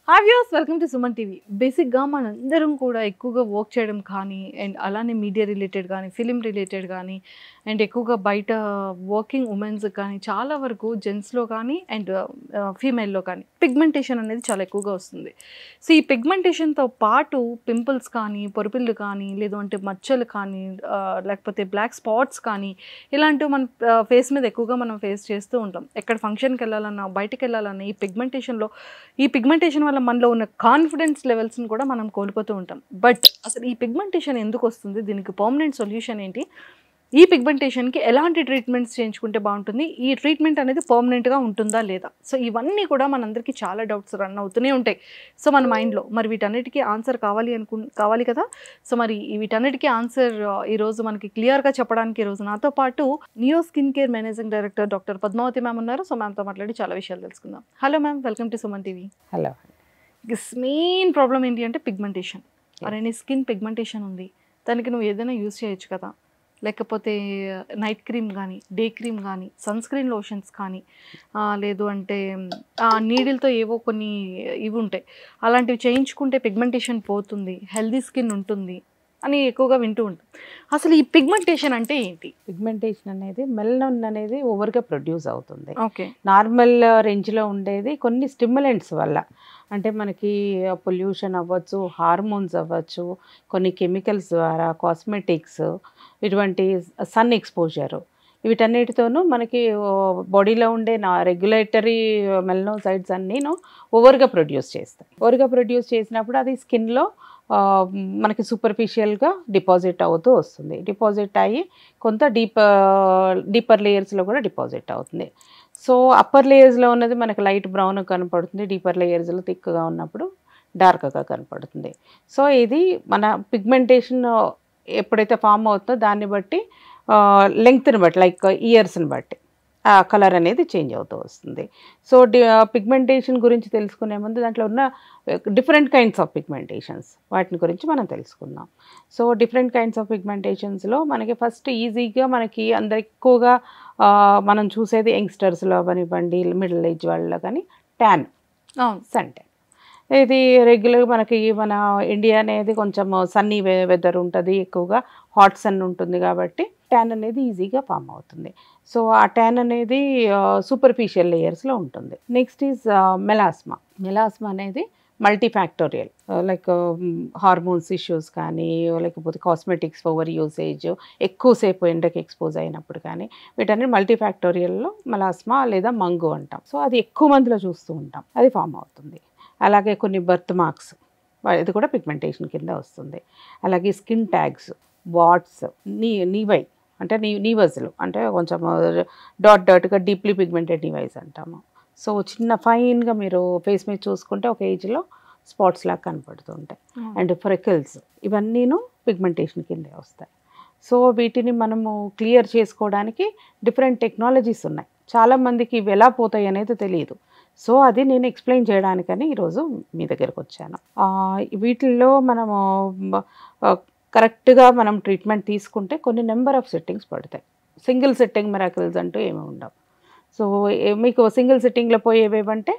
Hi viewers, welcome to Suman TV. బేసిక్గా మనందరం కూడా ఎక్కువగా వర్క్ చేయడం కానీ అండ్ అలానే మీడియా రిలేటెడ్ కానీ ఫిలిం రిలేటెడ్ కానీ అండ్ ఎక్కువగా బయట వర్కింగ్ ఉమెన్స్ కానీ చాలా వరకు జెంట్స్లో కానీ అండ్ ఫీమేల్లో కానీ పిగ్మెంటేషన్ అనేది చాలా ఎక్కువగా వస్తుంది. సో ఈ పిగ్మెంటేషన్తో పాటు పింపుల్స్ కానీ పొరుపిళ్ళు కానీ లేదు అంటే మచ్చలు కానీ లేకపోతే బ్లాక్ స్పాట్స్ కానీ ఇలాంటివి మన ఫేస్ మీద ఎక్కువగా మనం ఫేస్ చేస్తూ ఉంటాం. ఎక్కడ ఫంక్షన్కి వెళ్ళాలన్నా బయటకు వెళ్ళాలన్నా ఈ పిగ్మెంటేషన్ వల్ల మనలో ఉన్న కాన్ఫిడెన్స్ లెవెల్స్ని కూడా మనం కోల్పోతూ ఉంటాం. బట్ అసలు ఈ పిగ్మెంటేషన్ ఎందుకు వస్తుంది, దీనికి పర్మనెంట్ సొల్యూషన్ ఏంటి, ఈ పిగ్మెంటేషన్కి ఎలాంటి ట్రీట్మెంట్స్ చేయించుకుంటే బాగుంటుంది, ఈ ట్రీట్మెంట్ అనేది పర్మనెంట్గా ఉంటుందా లేదా, సో ఇవన్నీ కూడా మనందరికీ చాలా డౌట్స్ రన్ అవుతూనే ఉంటాయి. సో మన మైండ్లో మరి వీటన్నిటికీ ఆన్సర్ కావాలి కదా. సో మరి వీటన్నిటికీ ఆన్సర్ ఈరోజు మనకి క్లియర్గా చెప్పడానికి ఈరోజు నాతో పాటు neo skin care managing director doctor Padmavathi ma'am ఉన్నారు. సో మ్యామ్తో మాట్లాడి చాలా విషయాలు తెలుసుకుందాం. Hello ma'am, welcome to Suman TV. Hello. Main problem ఏంటి అంటే పిగ్మెంటేషన్. అరే నీ స్కిన్ పిగ్మెంటేషన్ ఉంది, దానికి నువ్వు ఏదైనా యూజ్ చేయొచ్చు కదా, లేకపోతే నైట్ క్రీమ్ కానీ డే క్రీమ్ కానీ సన్ స్క్రీన్ లోషన్స్ కానీ లేదు అంటే నీడిల్తో ఏవో కొన్ని ఇవి ఉంటాయి, అలాంటివి చేయించుకుంటే పిగ్మెంటేషన్ పోతుంది, హెల్దీ స్కిన్ ఉంటుంది అని ఎక్కువగా వింటూ ఉంటాం. అసలు ఈ పిగ్మెంటేషన్ అంటే ఏంటి? పిగ్మెంటేషన్ అనేది మెలనిన్ అనేది ఓవర్గా ప్రొడ్యూస్ అవుతుంది. ఓకే. నార్మల్ రేంజ్లో ఉండేది కొన్ని స్టిమ్యులెంట్స్ వల్ల, అంటే మనకి పొల్యూషన్ అవ్వచ్చు, హార్మోన్స్ అవ్వచ్చు, కొన్ని కెమికల్స్ ద్వారా, కాస్మెటిక్స్, ఇటువంటి సన్ ఎక్స్పోజరు, వీటన్నిటితోనూ మనకి బాడీలో ఉండే రెగ్యులేటరీ మెలనోసైడ్స్ అన్నీను ఓవర్గా ప్రొడ్యూస్ చేస్తాయి. ఓవర్గా ప్రొడ్యూస్ చేసినప్పుడు అది స్కిన్లో మనకి సూపర్ఫిషియల్గా డిపాజిట్ అవుతూ వస్తుంది. డిపాజిట్ అయ్యి కొంత డీపర్ లేయర్స్లో కూడా డిపాజిట్ అవుతుంది. సో అప్పర్ లేయర్స్లో ఉన్నది మనకి లైట్ బ్రౌన్ కనపడుతుంది, డీపర్ లేయర్స్లో థిక్గా ఉన్నప్పుడు డార్క్గా కనపడుతుంది. సో ఇది మన పిగ్మెంటేషన్ ఎప్పుడైతే ఫామ్ అవుతుందో దాన్ని బట్టి లెంగ్త్ని బట్టి, లైక్ ఇయర్స్ని బట్టి ఆ కలర్ అనేది చేంజ్ అవుతూ వస్తుంది. సో పిగ్మెంటేషన్ గురించి తెలుసుకునే ముందు దాంట్లో ఉన్న డిఫరెంట్ కైండ్స్ ఆఫ్ పిగ్మెంటేషన్స్ వాటిని గురించి మనం తెలుసుకుందాం. సో డిఫరెంట్ కైండ్స్ ఆఫ్ పిగ్మెంటేషన్స్లో మనకి ఫస్ట్ ఈజీగా మనకి అందరికి ఎక్కువగా మనం చూసేది యంగ్స్టర్స్లో కానివ్వండి, మిడిల్ ఏజ్ వాళ్ళలో కానీ ట్యాన్, సన్ ట్యాన్. ఇది రెగ్యులర్గా మనకి మన ఇండియా అనేది కొంచెం సన్నీ వెదర్ ఉంటుంది, ఎక్కువగా హాట్ సన్ ఉంటుంది కాబట్టి ట్యాన్ అనేది ఈజీగా ఫామ్ అవుతుంది. సో ఆ ట్యాన్ అనేది సూపర్ఫిషియల్ లేయర్స్లో ఉంటుంది. Next is melasma. మెలాస్మా అనేది మల్టీఫ్యాక్టోరియల్, లైక్ హార్మోన్స్ ఇష్యూస్ కానీ, లేకపోతే కాస్మెటిక్స్ ఓవర్ యూసేజ్, ఎక్కువసేపు ఎండకి ఎక్స్పోజ్ అయినప్పుడు కానీ, వీటన్ని మల్టీఫ్యాక్టోరియల్లో మెలాస్మా లేదా మంగు అంటాం. సో అది ఎక్కువ మందిలో చూస్తూ ఉంటాం, అది ఫామ్ అవుతుంది. అలాగే కొన్ని బర్త్ మార్క్స్, ఇది కూడా పిగ్మెంటేషన్ కింద వస్తుంది. అలాగే స్కిన్ ట్యాగ్స్, వాట్స్, నీవై అంటే నీవస్లు అంటే కొంచెం డాట్గా డీప్లీ పిగ్మెంటెడ్ నీవైస్ అంటాము. సో చిన్న ఫైన్గా మీరు ఫేస్ మీద చూసుకుంటే ఒక ఏజ్లో స్పాట్స్ లాగా కనపడుతుంటాయి. అండ్ ఫ్రెకిల్స్, ఇవన్నీను పిగ్మెంటేషన్ కిందే వస్తాయి. సో వీటిని మనము క్లియర్ చేసుకోవడానికి డిఫరెంట్ టెక్నాలజీస్ ఉన్నాయి. చాలామందికి ఇవి ఎలా పోతాయి అనేది తెలియదు. సో అది నేను ఎక్స్ప్లెయిన్ చేయడానికని ఈరోజు మీ దగ్గరకు వచ్చాను. వీటిల్లో మనము కరెక్ట్గా మనం ట్రీట్మెంట్ తీసుకుంటే కొన్ని నెంబర్ ఆఫ్ సెట్టింగ్స్ పడతాయి. సింగిల్ సెట్టింగ్ మిరాకిల్స్ అంటూ ఏమి ఉండవు. సో మీకు సింగిల్ సెట్టింగ్లో పోయేవేవంటే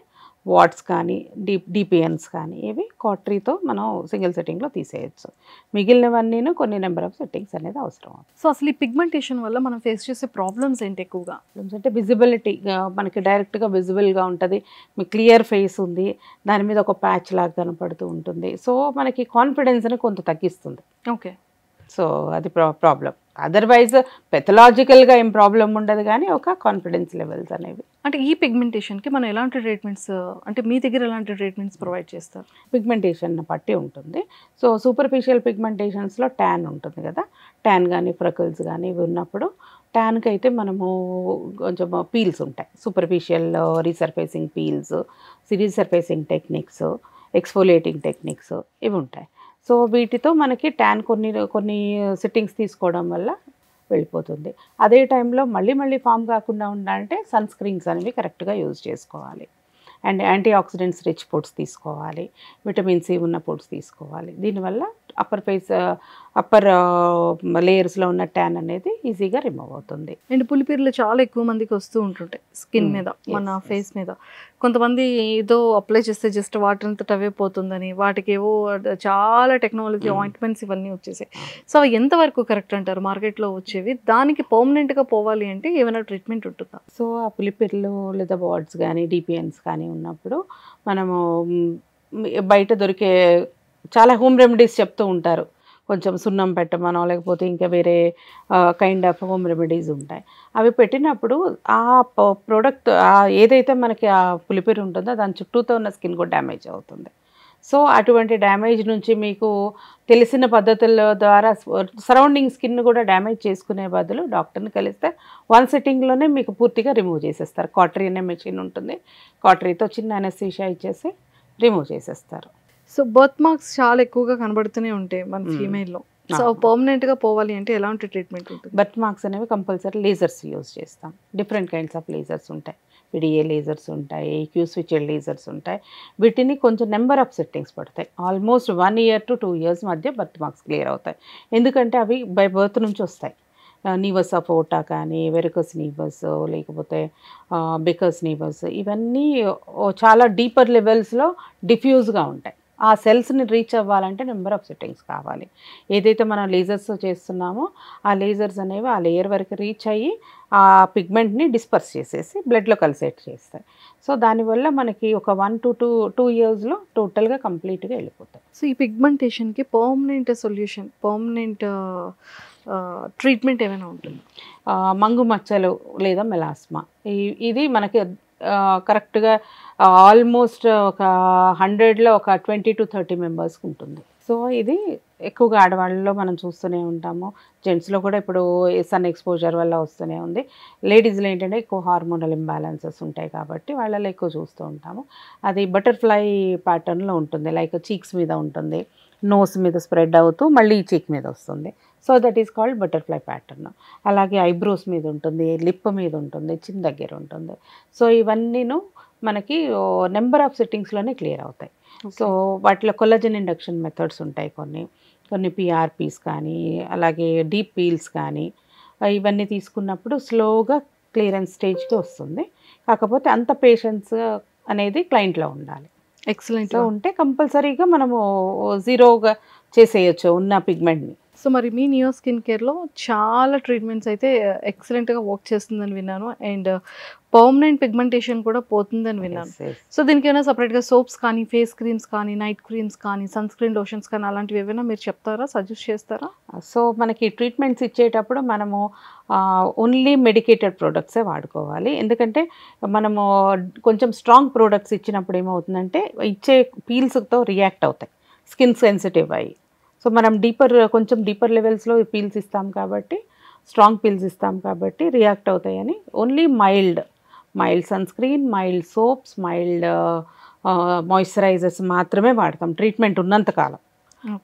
వాట్స్ కానీ డిపిఎన్స్ కానీ ఇవి కాటరీతో మనం సింగిల్ సెట్టింగ్లో తీసేయచ్చు. మిగిలినవన్నీను కొన్ని నెంబర్ ఆఫ్ సెట్టింగ్స్ అనేది అవసరం. సో అసలు ఈ పిగ్మెంటేషన్ వల్ల మనం ఫేస్ చేసే ప్రాబ్లమ్స్ ఏంటి? ఎక్కువగా ప్రాబ్లమ్స్ అంటే విజిబిలిటీగా మనకి డైరెక్ట్గా విజిబుల్గా ఉంటుంది, మీకు క్లియర్ ఫేస్ ఉంది, దాని మీద ఒక ప్యాచ్ లాగా కనపడుతూ ఉంటుంది. సో మనకి కాన్ఫిడెన్స్ని కొంత తగ్గిస్తుంది. ఓకే. సో అది ప్రాబ్లం. అదర్వైజ్ పెథలాజికల్గా ఏం ప్రాబ్లం ఉండదు, కానీ ఒక కాన్ఫిడెన్స్ లెవెల్స్ అనేవి. అంటే ఈ పిగ్మెంటేషన్కి మనం ఎలాంటి ట్రీట్మెంట్స్, అంటే మీ దగ్గర ఎలాంటి ట్రీట్మెంట్స్ ప్రొవైడ్ చేస్తారు? పిగ్మెంటేషన్ బట్టి ఉంటుంది. సో సూపర్ఫిషియల్ పిగ్మెంటేషన్స్లో ట్యాన్ ఉంటుంది కదా, ట్యాన్ కానీ ఫ్రెకిల్స్ కానీ ఇవి ఉన్నప్పుడు ట్యాన్కి అయితే మనము కొంచెం పీల్స్ ఉంటాయి. Superficial resurfacing peels, resurfacing techniques, exfoliating techniques ఇవి ఉంటాయి. సో వీటితో మనకి ట్యాన్ కొన్ని సిట్టింగ్స్ తీసుకోవడం వల్ల వెళ్ళిపోతుంది. అదే టైంలో మళ్ళీ ఫామ్ కాకుండా ఉండాలంటే సన్ స్క్రీన్స్ అనేవి కరెక్ట్గా యూజ్ చేసుకోవాలి. And antioxidants rich foods తీసుకోవాలి, విటమిన్ సి ఉన్న ఫుడ్స్ తీసుకోవాలి. దీనివల్ల అప్పర్ ఫేస్ అప్పర్ లేయర్స్లో ఉన్న ట్యాన్ అనేది ఈజీగా రిమూవ్ అవుతుంది. అండ్ పులిపిర్లు చాలా ఎక్కువ మందికి వస్తూ ఉంటుంటాయి స్కిన్ మీద, మన ఫేస్ మీద. కొంతమంది ఏదో అప్లై చేస్తే జస్ట్ వాటర్ అంతట అవే పోతుందని, వాటికి ఏవో చాలా టెక్నాలజీ ఆయింట్మెంట్స్ ఇవన్నీ వచ్చేసాయి. సో అవి ఎంతవరకు కరెక్ట్ అంటారు మార్కెట్లో వచ్చేవి? దానికి పర్మనెంట్గా పోవాలి అంటే ఏమైనా ట్రీట్మెంట్ ఉంటుందా? సో ఆ పులిపిర్లు లేదా బాడ్స్ కానీ డిపిఎన్స్ కానీ ఉన్నప్పుడు మనము బయట దొరికే చాలా హోమ్ రెమెడీస్ చెప్తూ ఉంటారు. కొంచెం సున్నం పెట్టమనో లేకపోతే ఇంకా వేరే కైండ్ ఆఫ్ హోమ్ రెమెడీస్ ఉంటాయి. అవి పెట్టినప్పుడు ఆ ప్రోడక్ట్ ఏదైతే మనకి ఆ పులిపిరి ఉంటుందో దాని చుట్టూతో ఉన్న స్కిన్ కూడా డ్యామేజ్ అవుతుంది. సో అటువంటి డ్యామేజ్ నుంచి మీకు తెలిసిన పద్ధతుల ద్వారా సరౌండింగ్ స్కిన్ కూడా డ్యామేజ్ చేసుకునే బదులు డాక్టర్ని కలిస్తే వన్ సిట్టింగ్లోనే మీకు పూర్తిగా రిమూవ్ చేసేస్తారు. కాటరీ అనే మెషిన్ ఉంటుంది, కాటరీతో చిన్న అనెస్థీషియా ఇచ్చేసి రిమూవ్ చేసేస్తారు. సో బర్త్ మార్క్స్ చాలా ఎక్కువగా కనబడుతూనే ఉంటాయి మన ఫీమేల్లో. సో పర్మనెంట్గా పోవాలి అంటే ఎలాంటి ట్రీట్మెంట్ ఉంటుంది? బర్త్ మార్క్స్ అనేవి కంపల్సరీ లేజర్స్ యూజ్ చేస్తాం. డిఫరెంట్ కైండ్స్ ఆఫ్ లేజర్స్ ఉంటాయి. పిడిఏ లేజర్స్ ఉంటాయి, క్యూ స్విచ్డ్ లేజర్స్ ఉంటాయి. వీటిని కొంచెం నెంబర్ ఆఫ్ సెట్టింగ్స్ పడతాయి. ఆల్మోస్ట్ 1 year to 2 years మధ్య బర్త్ మార్క్స్ క్లియర్ అవుతాయి. ఎందుకంటే అవి బై బర్త్ నుంచి వస్తాయి. నీవస్ ఆఫ్ ఓటా కానీ, వెరికస్ నీవస్, లేకపోతే బికస్ నీవస్, ఇవన్నీ చాలా డీపర్ లెవెల్స్లో డిఫ్యూజ్గా ఉంటాయి. ఆ సెల్స్ని రీచ్ అవ్వాలంటే నెంబర్ ఆఫ్ సెట్టింగ్స్ కావాలి. ఏదైతే మనం లేజర్స్ చేస్తున్నామో ఆ లేజర్స్ అనేవి ఆ లేయర్ వరకు రీచ్ అయ్యి ఆ పిగ్మెంట్ని డిస్పర్స్ చేసేసి బ్లడ్లో కలిసేట్ చేస్తాయి. సో దానివల్ల మనకి ఒక 1 to 2 yearsలో టోటల్గా కంప్లీట్గా వెళ్ళిపోతాయి. సో ఈ పిగ్మెంటేషన్కి పర్మనెంట్ సొల్యూషన్, పర్మనెంట్ ట్రీట్మెంట్ ఏమైనా ఉంటుంది? మంగు మచ్చలు లేదా మెలాస్మా, ఇది మనకి కరెక్ట్గా ఆల్మోస్ట్ ఒక 100లో ఒక 20 to 30 మెంబర్స్కి ఉంటుంది. సో ఇది ఎక్కువగా ఆడవాళ్ళలో మనం చూస్తూనే ఉంటాము. జెంట్స్లో కూడా ఇప్పుడు సన్ ఎక్స్పోజర్ వల్ల వస్తూనే ఉంది. లేడీస్లో ఏంటంటే ఎక్కువ హార్మోనల్ ఇంబ్యాలెన్సెస్ ఉంటాయి కాబట్టి వాళ్ళలో ఎక్కువ చూస్తూ ఉంటాము. అది బటర్ఫ్లై ప్యాటర్న్లో ఉంటుంది. లైక్ చీక్స్ మీద ఉంటుంది, నోస్ మీద స్ప్రెడ్ అవుతూ మళ్ళీ చీక్ మీద వస్తుంది. So that is called butterfly pattern. అలాగే ఐబ్రోస్ మీద ఉంటుంది, లిప్ మీద ఉంటుంది, చిన్ దగ్గర ఉంటుంది. సో ఇవన్నీను మనకి నెంబర్ ఆఫ్ సెట్టింగ్స్లోనే క్లియర్ అవుతాయి. సో వాటిలో కొల్లజన్ ఇండక్షన్ మెథడ్స్ ఉంటాయి, కొన్ని పిఆర్పీస్ కానీ, అలాగే డీప్ పీల్స్ కానీ, ఇవన్నీ తీసుకున్నప్పుడు స్లోగా క్లియరెన్స్ స్టేజ్కి వస్తుంది. కాకపోతే అంత పేషెన్స్ అనేది క్లయింట్లో ఉండాలి. ఎక్సలెంట్గా ఉంటే కంపల్సరీగా మనము జీరోగా చేసేయచ్చు ఉన్న పిగ్మెంట్ని. సో మరి మీ నియో స్కిన్ కేర్లో చాలా ట్రీట్మెంట్స్ అయితే ఎక్సలెంట్గా వర్క్ చేస్తుందని విన్నాను. అండ్ పర్మనెంట్ పిగ్మెంటేషన్ కూడా పోతుందని విన్నాను. సో దీనికి ఏమైనా సపరేట్గా సోప్స్ కానీ, ఫేస్ క్రీమ్స్ కానీ, నైట్ క్రీమ్స్ కానీ, సన్ స్క్రీన్ లోషన్స్ కానీ అలాంటివి ఏమైనా మీరు చెప్తారా, సజెస్ట్ చేస్తారా? సో మనకి ట్రీట్మెంట్స్ ఇచ్చేటప్పుడు మనము ఓన్లీ మెడికేటెడ్ ప్రోడక్ట్సే వాడుకోవాలి. ఎందుకంటే మనము కొంచెం స్ట్రాంగ్ ప్రోడక్ట్స్ ఇచ్చినప్పుడు ఏమవుతుందంటే ఇచ్చే పీల్స్తో రియాక్ట్ అవుతాయి, స్కిన్ సెన్సిటివ్ అయ్యి. సో మనం కొంచెం డీపర్ లెవెల్స్లో పీల్స్ ఇస్తాం కాబట్టి, స్ట్రాంగ్ పీల్స్ ఇస్తాం కాబట్టి రియాక్ట్ అవుతాయని only mild sunscreen, mild soaps, mild moisturisers మాత్రమే వాడతాం ట్రీట్మెంట్ ఉన్నంతకాలం.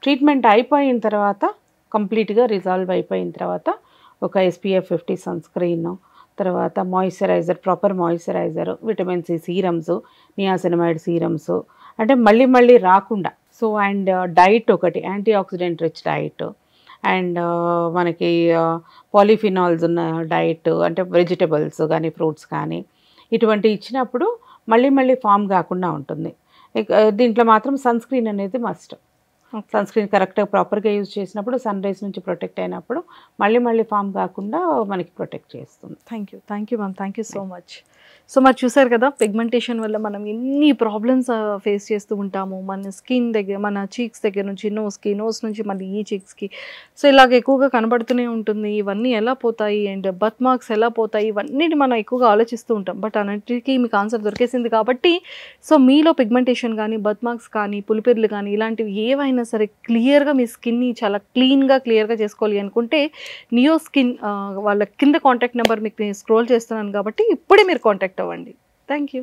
ట్రీట్మెంట్ అయిపోయిన తర్వాత కంప్లీట్గా రిజాల్వ్ అయిపోయిన తర్వాత ఒక SPF 50 సన్ స్క్రీన్, తర్వాత moisturiser, proper moisturiser, vitamin C serums, niacinamide serums, అంటే మళ్ళీ రాకుండా. సో అండ్ డైట్ ఒకటి, anti oxidant rich diet, and మనకి పాలిఫినాల్స్ ఉన్న డైట్, అంటే వెజిటబుల్స్ కానీ, ఫ్రూట్స్ కానీ, ఇటువంటి ఇచ్చినప్పుడు మళ్ళీ ఫామ్ కాకుండా ఉంటుంది. దీంట్లో మాత్రం సన్ స్క్రీన్ అనేది మస్ట్. సన్ స్క్రీన్ కరెక్ట్గా ప్రాపర్గా యూజ్ చేసినప్పుడు, సన్ రైజ్ నుంచి ప్రొటెక్ట్ అయినప్పుడు మళ్ళీ ఫామ్ కాకుండా మనకి ప్రొటెక్ట్ చేస్తుంది. Thank you ma'am, thank you so much. So మరి చూసారు కదా, పిగ్మెంటేషన్ వల్ల మనం ఎన్ని ప్రాబ్లమ్స్ ఫేస్ చేస్తూ ఉంటాము. మన స్కిన్ దగ్గర, మన చీక్స్ దగ్గర నుంచి నోస్ నుంచి మళ్ళీ ఈ చీక్స్కి. సో ఇలాగ ఎక్కువగా కనబడుతూనే ఉంటుంది. ఇవన్నీ ఎలా పోతాయి అండ్ బర్త్ మార్క్స్ ఎలా పోతాయి, ఇవన్నీ మనం ఎక్కువగా ఆలోచిస్తూ ఉంటాం. బట్ అన్నిటికీ మీకు ఆన్సర్ దొరికేసింది కాబట్టి, సో మీలో పిగ్మెంటేషన్ కానీ, బర్త్ మార్క్స్ కానీ, పులిపిర్లు కానీ, ఇలాంటివి ఏవైనా సరే క్లియర్గా మీ స్కిన్ని చాలా క్లియర్గా చేసుకోవాలి అనుకుంటే నియో స్కిన్ వాళ్ళ కింద కాంటాక్ట్ నెంబర్ మీకు నేను స్క్రోల్ చేస్తున్నాను కాబట్టి ఇప్పుడే మీరు కాంటాక్ట్ అవ్వండి. Thank you.